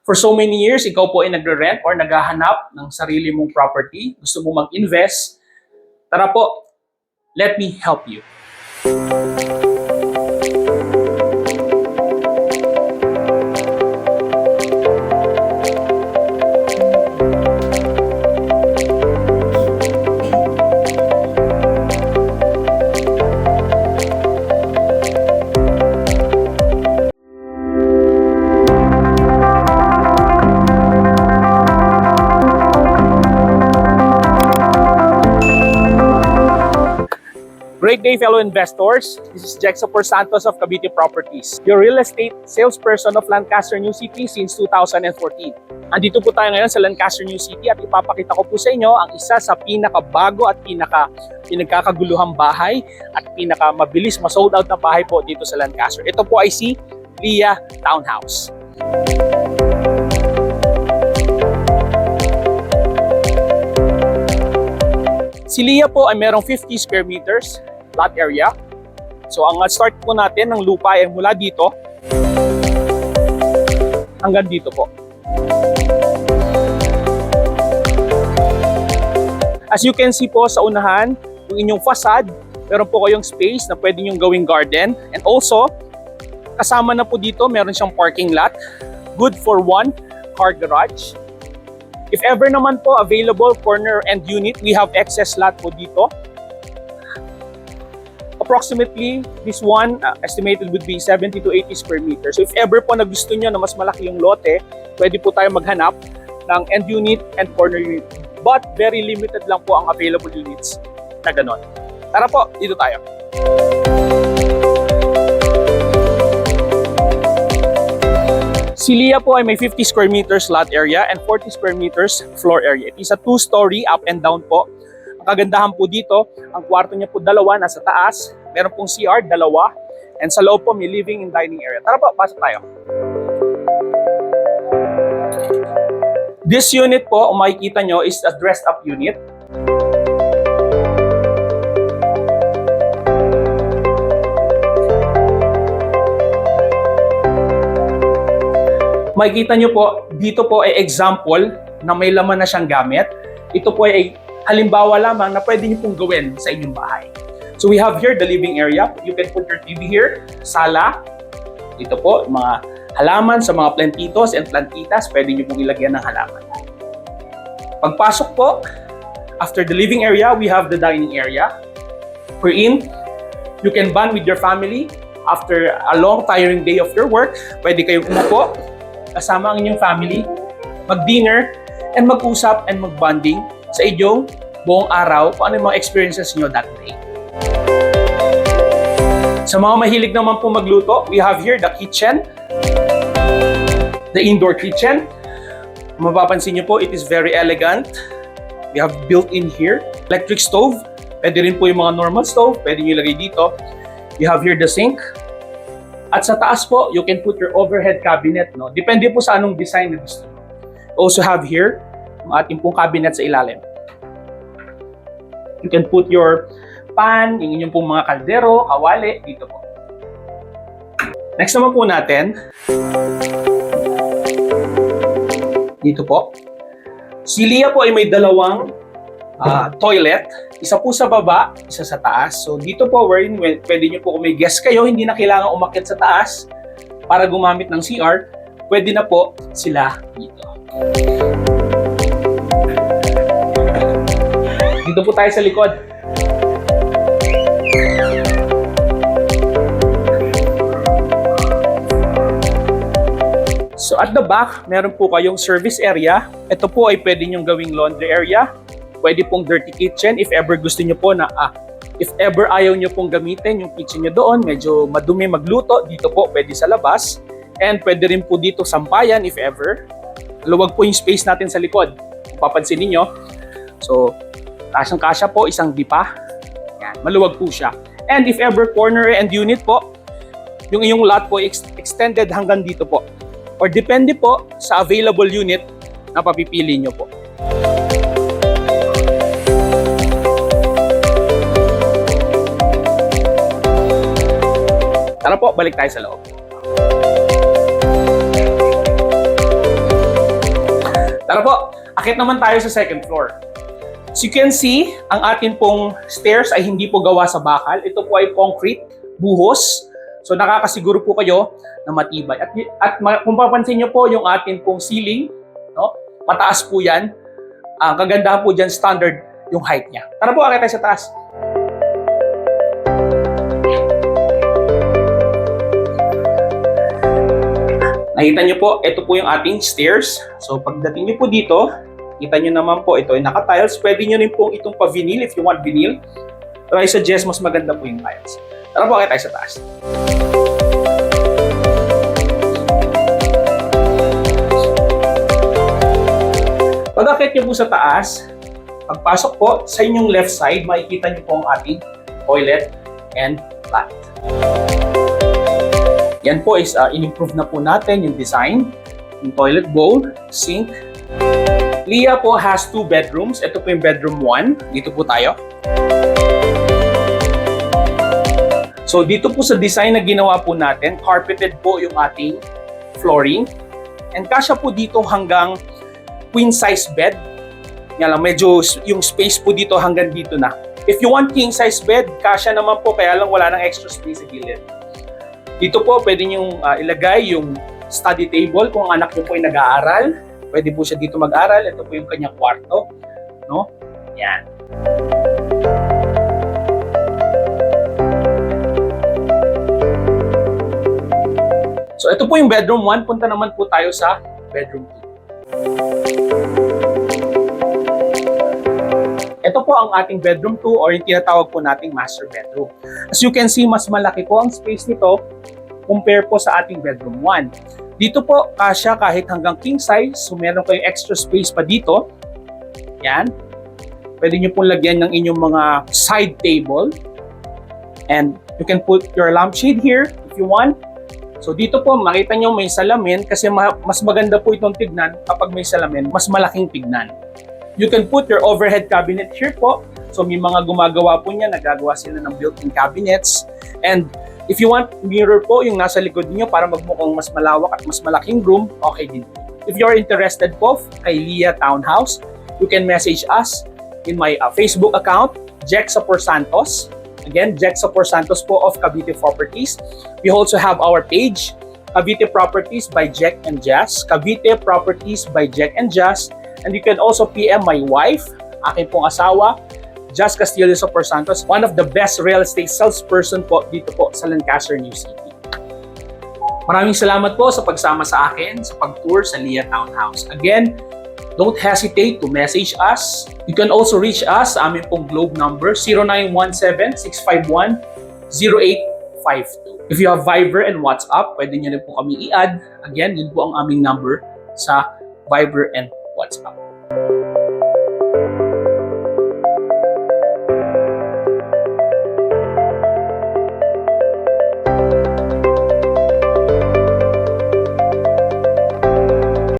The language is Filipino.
For so many years, ikaw po ay nagre-rent or naghahanap ng sarili mong property, gusto mo mag-invest, tara po, let me help you. Great day, fellow investors. This is Jexapor Santos of Cavite Properties, your real estate salesperson of Lancaster New City since 2014. Andito po tayo ngayon sa Lancaster New City at ipapakita ko po sa inyo ang isa sa pinakabago at pinagkakaguluhang bahay at pinakamabilis ma-sold out na bahay po dito sa Lancaster. Ito po ay si Lia Townhouse. Si Lia po ay merong 50 square meters lot area. So ang start po natin ng lupa ay mula dito hanggang dito po. As you can see po sa unahan, yung inyong facade, meron po kayong space na pwede nyong gawing garden. And also, kasama na po dito, meron siyang parking lot. Good for one car garage. If ever naman po available corner and unit, we have excess lot po dito. Approximately, this one estimated would be 70 to 80 square meters. So if ever po na gusto nyo na mas malaki yung lote, pwede po tayo maghanap ng end unit and corner unit. But very limited lang po ang available units na ganon. Tara po, dito tayo. Si Lia po ay may 50 square meters lot area and 40 square meters floor area. It is a 2-story up and down po. Ang kagandahan po dito, ang kwarto niya po dalawa nasa taas, meron pong CR dalawa, and sa loob po may living and dining area. Tara po, pasok tayo. This unit po, kung makikita nyo, is a dressed up unit. Makikita nyo po, dito po ay example na may laman na siyang gamit. Ito po ay halimbawa lamang na pwede nyo pong gawin sa inyong bahay. So we have here the living area. You can put your TV here, sala. Dito po, mga halaman sa mga plantitos and plantitas, pwede nyo pong ilagyan ng halaman. Pagpasok po, after the living area, we have the dining area. Wherein, you can bond with your family. After a long, tiring day of your work, pwede kayong umupo, kasama ang inyong family, mag-dinner, and mag-usap and mag-bonding sa inyong buong araw kung ano yung mga experiences nyo that day. Sa mga mahilig naman po magluto, we have here the kitchen, the indoor kitchen. Mapapansin nyo po, it is very elegant. We have built-in here, electric stove. Pwede rin po yung mga normal stove, pwede nyo ilagay dito. You have here the sink. At sa taas po, you can put your overhead cabinet. No? Depende po sa anong design na gusto nyo. Also have here, ang ating pong cabinet sa ilalim. You can put your pan, yung inyong pong mga kaldero, kawali, dito po. Next naman po natin, dito po. Si Lia po ay may dalawang toilet. Isa po sa baba, isa sa taas. So dito po, wherein pwede nyo po kung may guest kayo, hindi na kailangan umakyat sa taas para gumamit ng CR, pwede na po sila dito. Dito po tayo sa likod. So at the back, meron po kayong service area. Ito po ay pwede nyong gawing laundry area. Pwede pong dirty kitchen if ever gusto nyo po na if ever ayaw nyo pong gamitin yung kitchen nyo doon, medyo madumi magluto, dito po pwede sa labas. And pwede rin po dito sampayan if ever. Luwag po yung space natin sa likod. Kung papansin niyo. So, kasyang-kasya po, isang dipa. Yan, maluwag po siya. And if ever corner and unit po, yung iyong lot po extended hanggang dito po. Or depende po sa available unit na papipili nyo po. Tara po, balik tayo sa loob. Tara po, akit naman tayo sa second floor. As you can see, ang atin pong stairs ay hindi po gawa sa bakal. Ito po ay concrete, buhos. So nakakasiguro po kayo na matibay. At kung papansin nyo po yung atin pong ceiling, no? Mataas po yan. Ang kagandahan po dyan, standard yung height niya. Tara po, akit tayo sa taas. Nakita nyo po, ito po yung ating stairs. So pagdating nyo po dito, kita nyo naman po, ito ay naka-tiles. Pwede nyo rin po itong pa-vinyl if you want vinyl. Pero I suggest mas maganda po yung tiles. Tara po, tayo sa taas. Pag-akit nyo po sa taas, pagpasok po sa inyong left side, makikita nyo po ang ating toilet and bath. Yan po is in-improve na po natin yung design, yung toilet bowl, sink. Leah po has 2 bedrooms. Ito po yung bedroom 1. Dito po tayo. So dito po sa design na ginawa po natin, carpeted po yung ating flooring. And kasya po dito hanggang queen size bed. Yan lang, medyo yung space po dito hanggang dito na. If you want king size bed, kasya naman po, kaya lang wala nang extra space sa gilid. Dito po, pwede niyong ilagay yung study table kung ang anak niyo po ay nag-aaral. Pwede po siya dito mag-aral. Ito po yung kanyang kwarto. No? Yan. So, ito po yung bedroom 1. Punta naman po tayo sa bedroom 2. Ito po ang ating bedroom 2 or yung tinatawag po nating master bedroom. As you can see, mas malaki po ang space nito compare po sa ating bedroom 1. Dito po, kasya kahit hanggang king size. So, meron kayong extra space pa dito. Yan. Pwede nyo pong lagyan ng inyong mga side table. And you can put your lampshade here if you want. So, dito po, makita nyo may salamin kasi mas maganda po itong tignan kapag may salamin, mas malaking tignan. You can put your overhead cabinet here po. So, may mga gumagawa po niya, nagagawa sila ng built-in cabinets. And if you want mirror po yung nasa likod niyo para magmukhang mas malawak at mas malaking room, okay din. If you're interested po kay Leah Townhouse, you can message us in my Facebook account, Jack Sapor Santos. Again, Jack Sapor Santos po of Cavite Properties. We also have our page, Cavite Properties by Jack and Jazz, Cavite Properties by Jack and Jazz. And you can also PM my wife, aking pong asawa, Jazz Castillo Sapor Santos, one of the best real estate salesperson po dito po sa Lancaster, New City. Maraming salamat po sa pagsama sa akin sa pag-tour sa Leah Townhouse. Again, don't hesitate to message us. You can also reach us sa aming pong Globe number 0917-651-0852. If you have Viber and WhatsApp, pwede nyo rin po kami i-add. Again, yun po ang aming number sa Viber and WhatsApp.